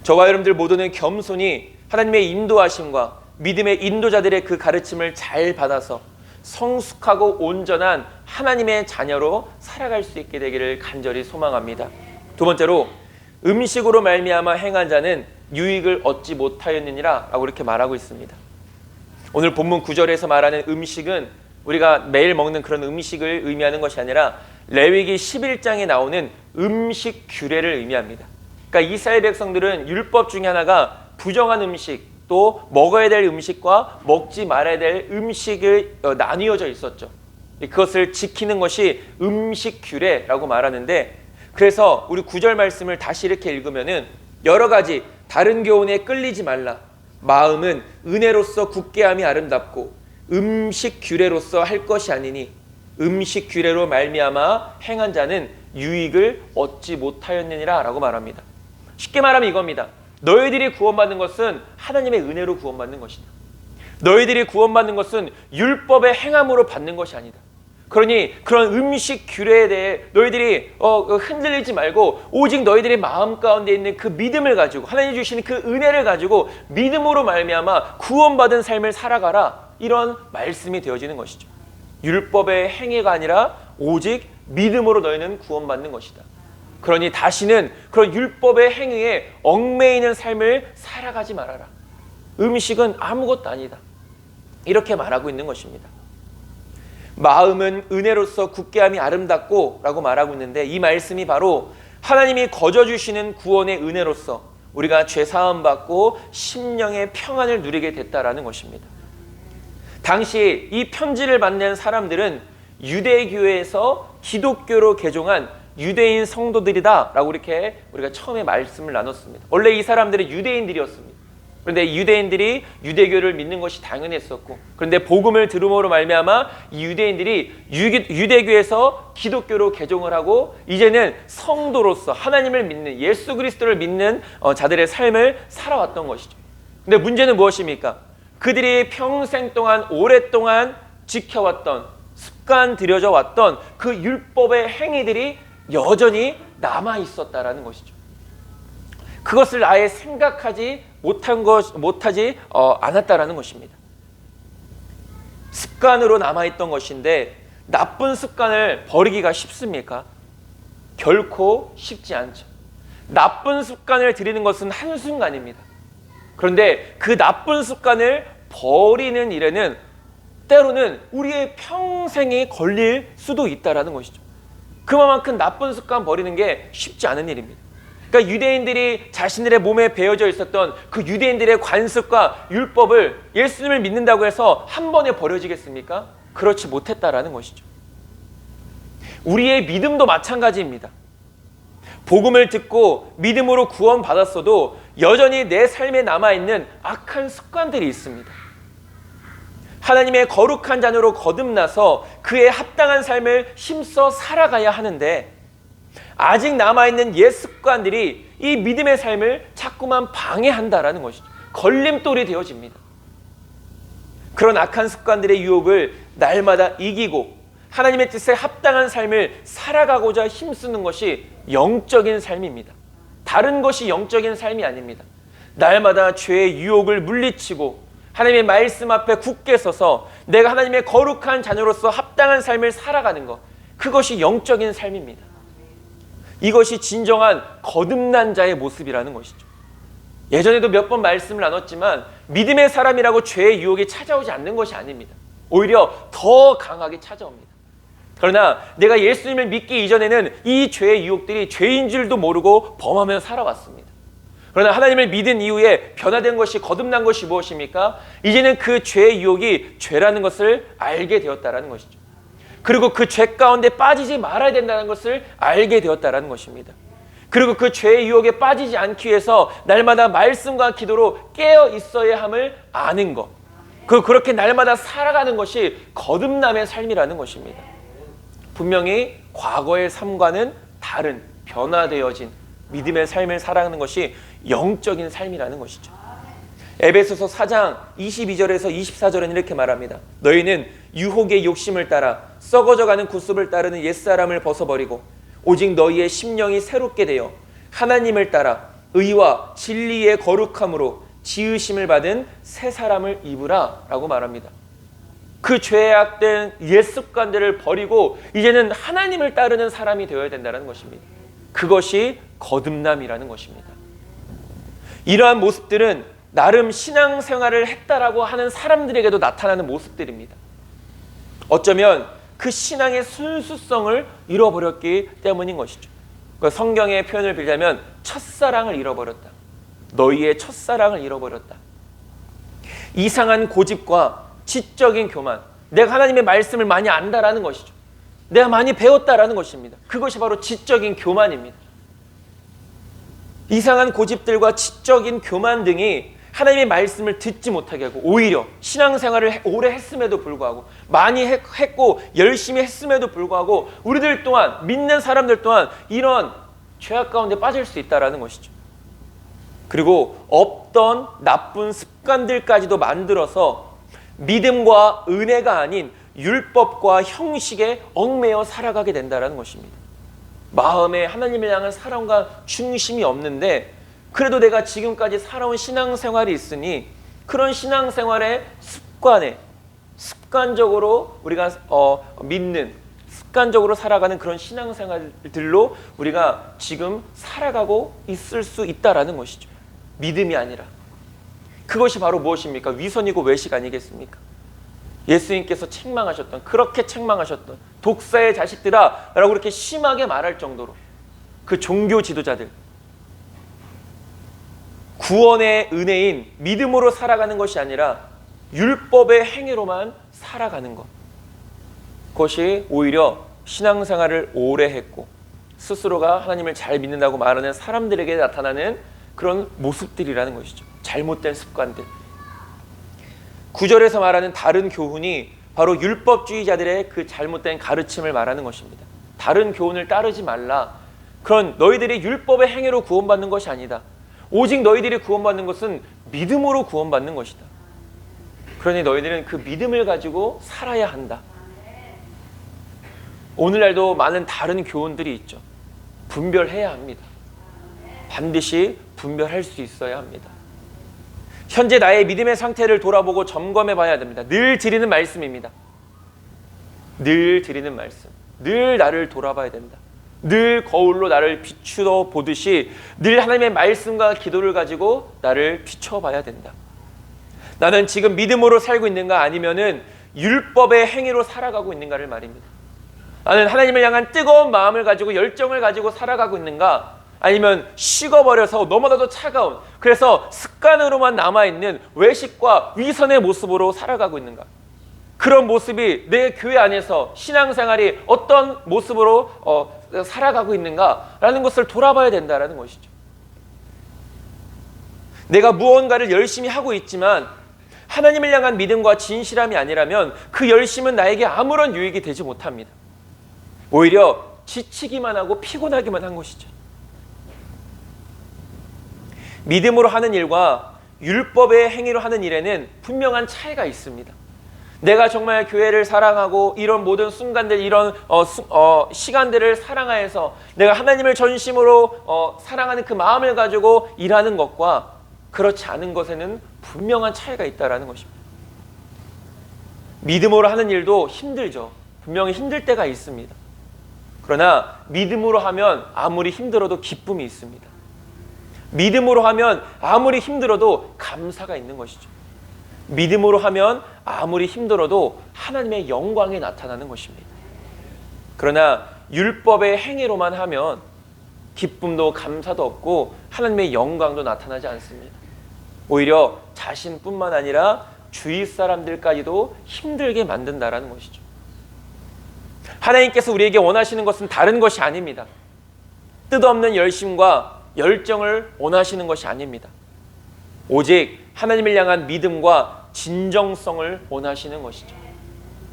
저와 여러분들 모두는 겸손히 하나님의 인도하심과 믿음의 인도자들의 그 가르침을 잘 받아서 성숙하고 온전한 하나님의 자녀로 살아갈 수 있게 되기를 간절히 소망합니다. 두 번째로 음식으로 말미암아 행한 자는 유익을 얻지 못하였느니라 라고 이렇게 말하고 있습니다. 오늘 본문 9절에서 말하는 음식은 우리가 매일 먹는 그런 음식을 의미하는 것이 아니라 레위기 11장에 나오는 음식 규례를 의미합니다. 그러니까 이스라엘 백성들은 율법 중에 하나가 부정한 음식 또 먹어야 될 음식과 먹지 말아야 될 음식을 나뉘어져 있었죠. 그것을 지키는 것이 음식 규례라고 말하는데 그래서 우리 9절 말씀을 다시 이렇게 읽으면은 여러 가지 다른 교훈에 끌리지 말라. 마음은 은혜로서 굳게 함이 아름답고 음식 규례로서 할 것이 아니니 음식 규례로 말미암아 행한 자는 유익을 얻지 못하였느니라 라고 말합니다. 쉽게 말하면 이겁니다. 너희들이 구원받는 것은 하나님의 은혜로 구원받는 것이다. 너희들이 구원받는 것은 율법의 행함으로 받는 것이 아니다. 그러니 그런 음식 규례에 대해 너희들이 흔들리지 말고 오직 너희들의 마음 가운데 있는 그 믿음을 가지고 하나님 주시는 그 은혜를 가지고 믿음으로 말미암아 구원받은 삶을 살아가라. 이런 말씀이 되어지는 것이죠. 율법의 행위가 아니라 오직 믿음으로 너희는 구원받는 것이다. 그러니 다시는 그런 율법의 행위에 얽매이는 삶을 살아가지 말아라. 음식은 아무것도 아니다. 이렇게 말하고 있는 것입니다. 마음은 은혜로서 굳게함이 아름답고 라고 말하고 있는데 이 말씀이 바로 하나님이 거저주시는 구원의 은혜로서 우리가 죄사함 받고 심령의 평안을 누리게 됐다라는 것입니다. 당시 이 편지를 받는 사람들은 유대교에서 기독교로 개종한 유대인 성도들이다 라고 이렇게 우리가 처음에 말씀을 나눴습니다. 원래 이 사람들은 유대인들이었습니다. 그런데 유대인들이 유대교를 믿는 것이 당연했었고 그런데 복음을 들음으로 말미암아 이 유대인들이 유대교에서 기독교로 개종을 하고 이제는 성도로서 하나님을 믿는 예수 그리스도를 믿는 자들의 삶을 살아왔던 것이죠. 근데 문제는 무엇입니까? 그들이 평생 동안 오랫동안 지켜왔던 습관 들여져 왔던 그 율법의 행위들이 여전히 남아 있었다라는 것이죠. 그것을 아예 생각하지 못하지 않았다라는 것입니다. 습관으로 남아있던 것인데 나쁜 습관을 버리기가 쉽습니까? 결코 쉽지 않죠. 나쁜 습관을 들이는 것은 한순간입니다. 그런데 그 나쁜 습관을 버리는 일에는 때로는 우리의 평생이 걸릴 수도 있다는 것이죠. 그만큼 나쁜 습관 버리는 게 쉽지 않은 일입니다. 그러니까 유대인들이 자신들의 몸에 배어져 있었던 그 유대인들의 관습과 율법을 예수님을 믿는다고 해서 한 번에 버려지겠습니까? 그렇지 못했다라는 것이죠. 우리의 믿음도 마찬가지입니다. 복음을 듣고 믿음으로 구원받았어도 여전히 내 삶에 남아있는 악한 습관들이 있습니다. 하나님의 거룩한 자녀로 거듭나서 그에 합당한 삶을 힘써 살아가야 하는데 아직 남아있는 옛 습관들이 이 믿음의 삶을 자꾸만 방해한다라는 것이죠. 걸림돌이 되어집니다. 그런 악한 습관들의 유혹을 날마다 이기고 하나님의 뜻에 합당한 삶을 살아가고자 힘쓰는 것이 영적인 삶입니다. 다른 것이 영적인 삶이 아닙니다. 날마다 죄의 유혹을 물리치고 하나님의 말씀 앞에 굳게 서서 내가 하나님의 거룩한 자녀로서 합당한 삶을 살아가는 것, 그것이 영적인 삶입니다. 이것이 진정한 거듭난 자의 모습이라는 것이죠. 예전에도 몇 번 말씀을 나눴지만 믿음의 사람이라고 죄의 유혹이 찾아오지 않는 것이 아닙니다. 오히려 더 강하게 찾아옵니다. 그러나 내가 예수님을 믿기 이전에는 이 죄의 유혹들이 죄인 줄도 모르고 범하며 살아왔습니다. 그러나 하나님을 믿은 이후에 변화된 것이, 거듭난 것이 무엇입니까? 이제는 그 죄의 유혹이 죄라는 것을 알게 되었다는 것이죠. 그리고 그 죄 가운데 빠지지 말아야 된다는 것을 알게 되었다는 것입니다. 그리고 그 죄의 유혹에 빠지지 않기 위해서 날마다 말씀과 기도로 깨어 있어야 함을 아는 것, 그렇게 날마다 살아가는 것이 거듭남의 삶이라는 것입니다. 분명히 과거의 삶과는 다른 변화되어진 믿음의 삶을 살아가는 것이 영적인 삶이라는 것이죠. 에베소서 4장 22절에서 24절은 이렇게 말합니다. 너희는 유혹의 욕심을 따라 썩어져가는 구습을 따르는 옛사람을 벗어버리고 오직 너희의 심령이 새롭게 되어 하나님을 따라 의와 진리의 거룩함으로 지으심을 받은 새 사람을 입으라 라고 말합니다. 그 죄악된 옛 습관들을 버리고 이제는 하나님을 따르는 사람이 되어야 된다는 것입니다. 그것이 거듭남이라는 것입니다. 이러한 모습들은 나름 신앙생활을 했다라고 하는 사람들에게도 나타나는 모습들입니다. 어쩌면 그 신앙의 순수성을 잃어버렸기 때문인 것이죠. 성경의 표현을 빌자면 첫사랑을 잃어버렸다. 너희의 첫사랑을 잃어버렸다. 이상한 고집과 지적인 교만, 내가 하나님의 말씀을 많이 안다라는 것이죠. 내가 많이 배웠다라는 것입니다. 그것이 바로 지적인 교만입니다. 이상한 고집들과 지적인 교만 등이 하나님의 말씀을 듣지 못하게 하고 오히려 신앙생활을 오래 했음에도 불구하고 많이 했고 열심히 했음에도 불구하고 우리들 또한 믿는 사람들 또한 이런 죄악 가운데 빠질 수 있다는 것이죠. 그리고 없던 나쁜 습관들까지도 만들어서 믿음과 은혜가 아닌 율법과 형식에 얽매여 살아가게 된다는 것입니다. 마음에 하나님을 향한 사랑과 중심이 없는데 그래도 내가 지금까지 살아온 신앙생활이 있으니 그런 신앙생활의 습관적으로 우리가 믿는, 습관적으로 살아가는 그런 신앙생활들로 우리가 지금 살아가고 있을 수 있다라는 것이죠. 믿음이 아니라. 그것이 바로 무엇입니까? 위선이고 외식 아니겠습니까? 예수님께서 책망하셨던, 그렇게 책망하셨던 독사의 자식들아 라고 그렇게 심하게 말할 정도로 그 종교 지도자들, 구원의 은혜인 믿음으로 살아가는 것이 아니라 율법의 행위로만 살아가는 것, 그것이 오히려 신앙생활을 오래 했고 스스로가 하나님을 잘 믿는다고 말하는 사람들에게 나타나는 그런 모습들이라는 것이죠. 잘못된 습관들. 9절에서 말하는 다른 교훈이 바로 율법주의자들의 그 잘못된 가르침을 말하는 것입니다. 다른 교훈을 따르지 말라. 그런 너희들이 율법의 행위로 구원받는 것이 아니다. 오직 너희들이 구원받는 것은 믿음으로 구원받는 것이다. 그러니 너희들은 그 믿음을 가지고 살아야 한다. 오늘날도 많은 다른 교훈들이 있죠. 분별해야 합니다. 반드시 분별할 수 있어야 합니다. 현재 나의 믿음의 상태를 돌아보고 점검해 봐야 됩니다. 늘 드리는 말씀입니다. 늘 드리는 말씀. 늘 나를 돌아봐야 된다. 늘 거울로 나를 비추어 보듯이 늘 하나님의 말씀과 기도를 가지고 나를 비춰봐야 된다. 나는 지금 믿음으로 살고 있는가 아니면은 율법의 행위로 살아가고 있는가를 말입니다. 나는 하나님을 향한 뜨거운 마음을 가지고 열정을 가지고 살아가고 있는가 아니면 식어버려서 너무나도 차가운, 그래서 습관으로만 남아있는 외식과 위선의 모습으로 살아가고 있는가? 그런 모습이 내 교회 안에서 신앙생활이 어떤 모습으로 살아가고 있는가라는 것을 돌아봐야 된다는 것이죠. 내가 무언가를 열심히 하고 있지만 하나님을 향한 믿음과 진실함이 아니라면 그 열심은 나에게 아무런 유익이 되지 못합니다. 오히려 지치기만 하고 피곤하기만 한 것이죠. 믿음으로 하는 일과 율법의 행위로 하는 일에는 분명한 차이가 있습니다. 내가 정말 교회를 사랑하고 이런 모든 순간들, 이런 시간들을 사랑하여서 내가 하나님을 전심으로 사랑하는 그 마음을 가지고 일하는 것과 그렇지 않은 것에는 분명한 차이가 있다는 것입니다. 믿음으로 하는 일도 힘들죠. 분명히 힘들 때가 있습니다. 그러나 믿음으로 하면 아무리 힘들어도 기쁨이 있습니다. 믿음으로 하면 아무리 힘들어도 감사가 있는 것이죠. 믿음으로 하면 아무리 힘들어도 하나님의 영광이 나타나는 것입니다. 그러나 율법의 행위로만 하면 기쁨도 감사도 없고 하나님의 영광도 나타나지 않습니다. 오히려 자신뿐만 아니라 주위 사람들까지도 힘들게 만든다라는 것이죠. 하나님께서 우리에게 원하시는 것은 다른 것이 아닙니다. 뜻없는 열심과 열정을 원하시는 것이 아닙니다. 오직 하나님을 향한 믿음과 진정성을 원하시는 것이죠.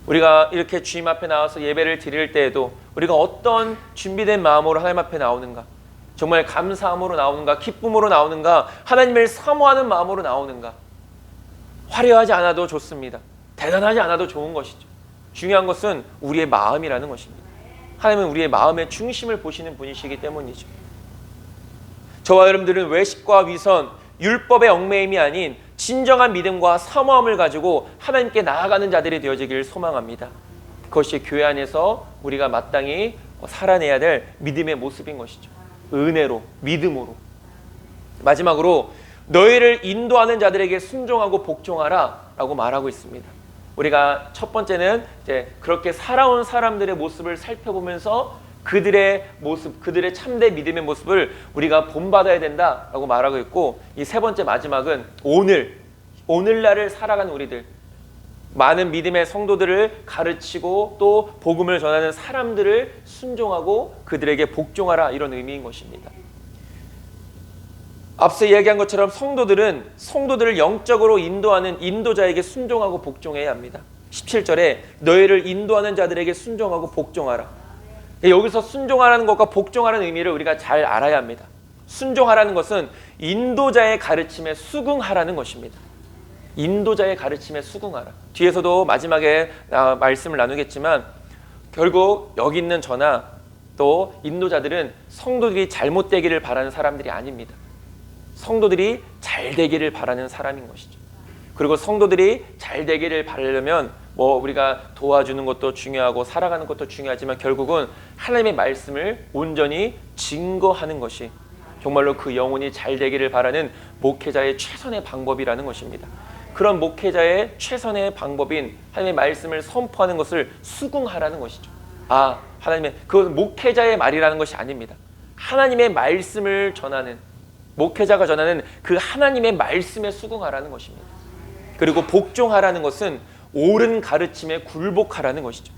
우리가 이렇게 주님 앞에 나와서 예배를 드릴 때에도 우리가 어떤 준비된 마음으로 하나님 앞에 나오는가? 정말 감사함으로 나오는가? 기쁨으로 나오는가? 하나님을 사모하는 마음으로 나오는가? 화려하지 않아도 좋습니다. 대단하지 않아도 좋은 것이죠. 중요한 것은 우리의 마음이라는 것입니다. 하나님은 우리의 마음의 중심을 보시는 분이시기 때문이죠. 저와 여러분들은 외식과 위선, 율법의 얽매임이 아닌 진정한 믿음과 사모함을 가지고 하나님께 나아가는 자들이 되어지기를 소망합니다. 그것이 교회 안에서 우리가 마땅히 살아내야 될 믿음의 모습인 것이죠. 은혜로, 믿음으로. 마지막으로 너희를 인도하는 자들에게 순종하고 복종하라 라고 말하고 있습니다. 우리가 첫 번째는 이제 그렇게 살아온 사람들의 모습을 살펴보면서 그들의 모습, 그들의 참된 믿음의 모습을 우리가 본받아야 된다라고 말하고 있고, 이 세 번째 마지막은 오늘날을 살아가는 우리들, 많은 믿음의 성도들을 가르치고 또 복음을 전하는 사람들을 순종하고 그들에게 복종하라, 이런 의미인 것입니다. 앞서 이야기한 것처럼 성도들을 영적으로 인도하는 인도자에게 순종하고 복종해야 합니다. 17절에 너희를 인도하는 자들에게 순종하고 복종하라. 여기서 순종하라는 것과 복종하라는 의미를 우리가 잘 알아야 합니다. 순종하라는 것은 인도자의 가르침에 수긍하라는 것입니다. 인도자의 가르침에 수긍하라. 뒤에서도 마지막에 말씀을 나누겠지만 결국 여기 있는 저나 또 인도자들은 성도들이 잘못되기를 바라는 사람들이 아닙니다. 성도들이 잘 되기를 바라는 사람인 것이죠. 그리고 성도들이 잘 되기를 바라려면 우리가 도와주는 것도 중요하고 살아가는 것도 중요하지만 결국은 하나님의 말씀을 온전히 증거하는 것이 정말로 그 영혼이 잘 되기를 바라는 목회자의 최선의 방법이라는 것입니다. 그런 목회자의 최선의 방법인 하나님의 말씀을 선포하는 것을 수긍하라는 것이죠. 하나님의, 그건 목회자의 말이라는 것이 아닙니다. 하나님의 말씀을 전하는, 목회자가 전하는 그 하나님의 말씀에 수긍하라는 것입니다. 그리고 복종하라는 것은 옳은 가르침에 굴복하라는 것이죠.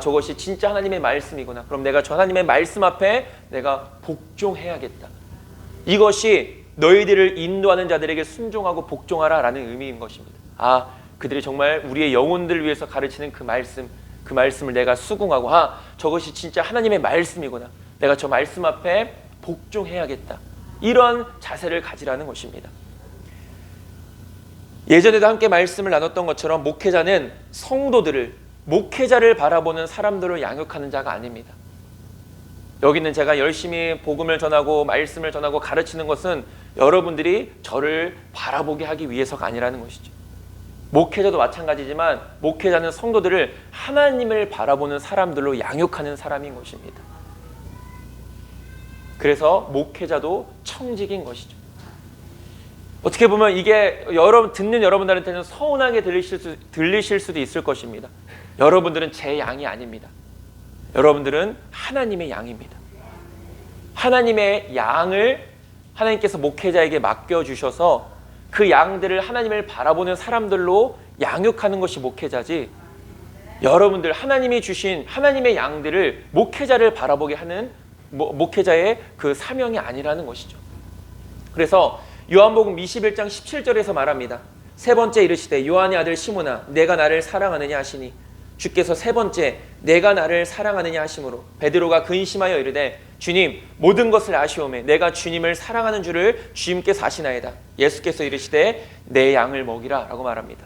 저것이 진짜 하나님의 말씀이구나. 그럼 내가 저 하나님의 말씀 앞에 내가 복종해야겠다. 이것이 너희들을 인도하는 자들에게 순종하고 복종하라 라는 의미인 것입니다. 그들이 정말 우리의 영혼들을 위해서 가르치는 그 말씀을 내가 수긍하고 저것이 진짜 하나님의 말씀이구나. 내가 저 말씀 앞에 복종해야겠다. 이런 자세를 가지라는 것입니다. 예전에도 함께 말씀을 나눴던 것처럼 목회자는 목회자를 바라보는 사람들을 양육하는 자가 아닙니다. 여기는 제가 열심히 복음을 전하고 말씀을 전하고 가르치는 것은 여러분들이 저를 바라보게 하기 위해서가 아니라는 것이죠. 목회자도 마찬가지지만 목회자는 성도들을 하나님을 바라보는 사람들로 양육하는 사람인 것입니다. 그래서 목회자도 청직인 것이죠. 어떻게 보면 이게 듣는 여러분들한테는 서운하게 들리실 수도 있을 것입니다. 여러분들은 제 양이 아닙니다. 여러분들은 하나님의 양입니다. 하나님의 양을 하나님께서 목회자에게 맡겨주셔서 그 양들을 하나님을 바라보는 사람들로 양육하는 것이 목회자지, 여러분들 하나님이 주신 하나님의 양들을 목회자를 바라보게 하는 목회자의 그 사명이 아니라는 것이죠. 그래서 요한복음 21장 17절에서 말합니다. 세 번째 이르시되 요한의 아들 시몬아 내가 나를 사랑하느냐 하시니 주께서 세 번째 내가 나를 사랑하느냐 하심으로 베드로가 근심하여 이르되 주님 모든 것을 아시오매 내가 주님을 사랑하는 줄을 주님께서 아시나이다. 예수께서 이르시되 내 양을 먹이라 라고 말합니다.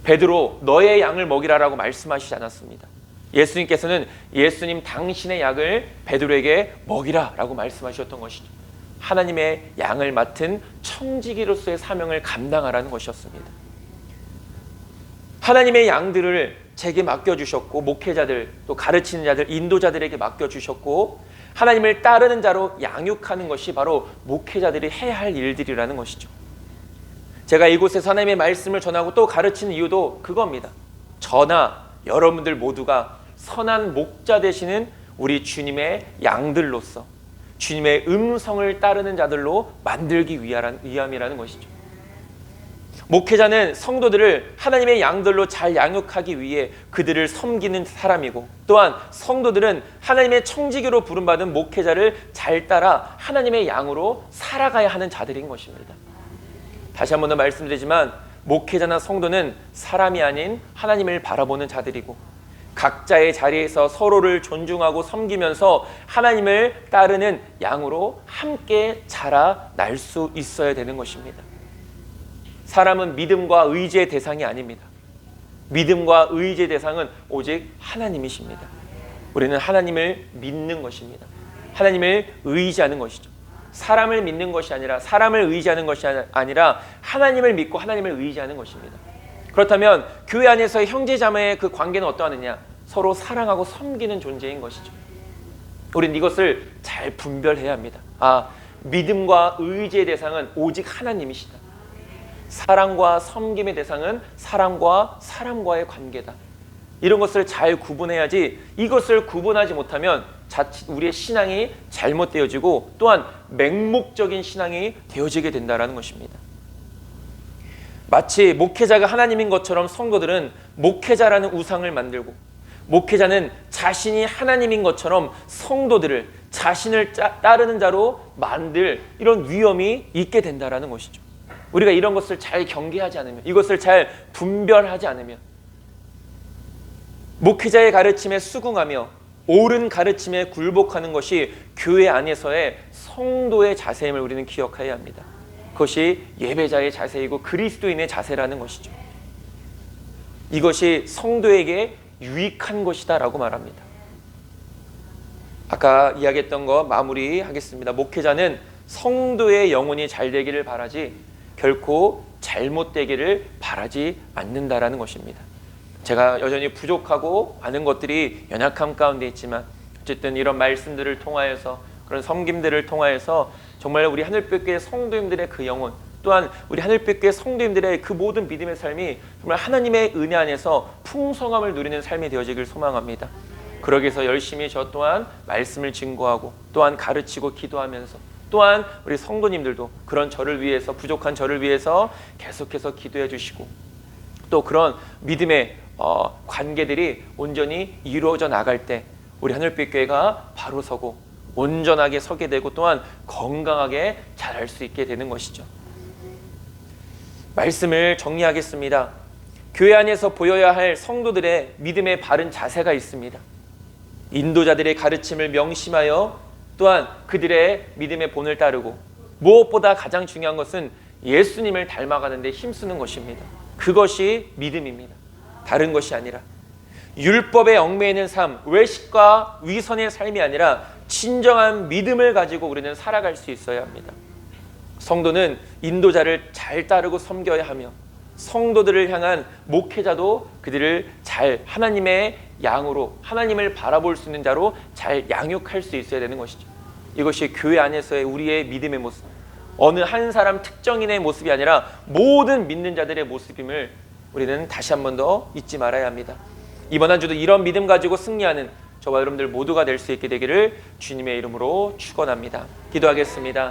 베드로 너의 양을 먹이라 라고 말씀하시지 않았습니다. 예수님께서는 예수님 당신의 양을 베드로에게 먹이라 라고 말씀하셨던 것이죠. 하나님의 양을 맡은 청지기로서의 사명을 감당하라는 것이었습니다. 하나님의 양들을 제게 맡겨주셨고 목회자들 또 가르치는 자들 인도자들에게 맡겨주셨고 하나님을 따르는 자로 양육하는 것이 바로 목회자들이 해야 할 일들이라는 것이죠. 제가 이곳에서 하나님의 말씀을 전하고 또 가르치는 이유도 그겁니다. 저나 여러분들 모두가 선한 목자 되시는 우리 주님의 양들로서 주님의 음성을 따르는 자들로 만들기 위함이라는 것이죠. 목회자는 성도들을 하나님의 양들로 잘 양육하기 위해 그들을 섬기는 사람이고 또한 성도들은 하나님의 청지기로 부름받은 목회자를 잘 따라 하나님의 양으로 살아가야 하는 자들인 것입니다. 다시 한 번 더 말씀드리지만 목회자나 성도는 사람이 아닌 하나님을 바라보는 자들이고 각자의 자리에서 서로를 존중하고 섬기면서 하나님을 따르는 양으로 함께 자라날 수 있어야 되는 것입니다. 사람은 믿음과 의지의 대상이 아닙니다. 믿음과 의지의 대상은 오직 하나님이십니다. 우리는 하나님을 믿는 것입니다. 하나님을 의지하는 것이죠. 사람을 믿는 것이 아니라 사람을 의지하는 것이 아니라 하나님을 믿고 하나님을 의지하는 것입니다. 그렇다면 교회 안에서의 형제자매의 그 관계는 어떠하느냐? 서로 사랑하고 섬기는 존재인 것이죠. 우리는 이것을 잘 분별해야 합니다. 믿음과 의지의 대상은 오직 하나님이시다. 사랑과 섬김의 대상은 사람과 사람과의 관계다. 이런 것을 잘 구분해야지 이것을 구분하지 못하면 자칫 우리의 신앙이 잘못되어지고 또한 맹목적인 신앙이 되어지게 된다는 것입니다. 마치 목회자가 하나님인 것처럼 성도들은 목회자라는 우상을 만들고 목회자는 자신이 하나님인 것처럼 성도들을 자신을 따르는 자로 만들 이런 위험이 있게 된다는 것이죠. 우리가 이런 것을 잘 경계하지 않으면 이것을 잘 분별하지 않으면 목회자의 가르침에 수긍하며 옳은 가르침에 굴복하는 것이 교회 안에서의 성도의 자세임을 우리는 기억해야 합니다. 그것이 예배자의 자세이고 그리스도인의 자세라는 것이죠. 이것이 성도에게 유익한 것이다 라고 말합니다. 아까 이야기했던 거 마무리하겠습니다. 목회자는 성도의 영혼이 잘 되기를 바라지 결코 잘못되기를 바라지 않는다라는 것입니다. 제가 여전히 부족하고 많은 것들이 연약함 가운데 있지만 어쨌든 이런 말씀들을 통하여서 그런 섬김들을 통하여서 정말 우리 하늘빛교회 성도님들의 그 영혼 또한 우리 하늘빛교회 성도님들의 그 모든 믿음의 삶이 정말 하나님의 은혜 안에서 풍성함을 누리는 삶이 되어지길 소망합니다. 그러기 위해서 열심히 저 또한 말씀을 증거하고 또한 가르치고 기도하면서 또한 우리 성도님들도 그런 저를 위해서 부족한 저를 위해서 계속해서 기도해 주시고 또 그런 믿음의 관계들이 온전히 이루어져 나갈 때 우리 하늘빛교회가 바로 서고 온전하게 서게 되고 또한 건강하게 자랄 수 있게 되는 것이죠. 말씀을 정리하겠습니다. 교회 안에서 보여야 할 성도들의 믿음의 바른 자세가 있습니다. 인도자들의 가르침을 명심하여 또한 그들의 믿음의 본을 따르고 무엇보다 가장 중요한 것은 예수님을 닮아가는 데 힘쓰는 것입니다. 그것이 믿음입니다. 다른 것이 아니라 율법에 얽매이는 삶, 외식과 위선의 삶이 아니라 진정한 믿음을 가지고 우리는 살아갈 수 있어야 합니다. 성도는 인도자를 잘 따르고 섬겨야 하며 성도들을 향한 목회자도 그들을 잘 하나님의 양으로 하나님을 바라볼 수 있는 자로 잘 양육할 수 있어야 되는 것이죠. 이것이 교회 안에서의 우리의 믿음의 모습, 어느 한 사람 특정인의 모습이 아니라 모든 믿는 자들의 모습임을 우리는 다시 한 번 더 잊지 말아야 합니다. 이번 한 주도 이런 믿음 가지고 승리하는 저와 여러분들 모두가 될 수 있게 되기를 주님의 이름으로 축원합니다. 기도하겠습니다.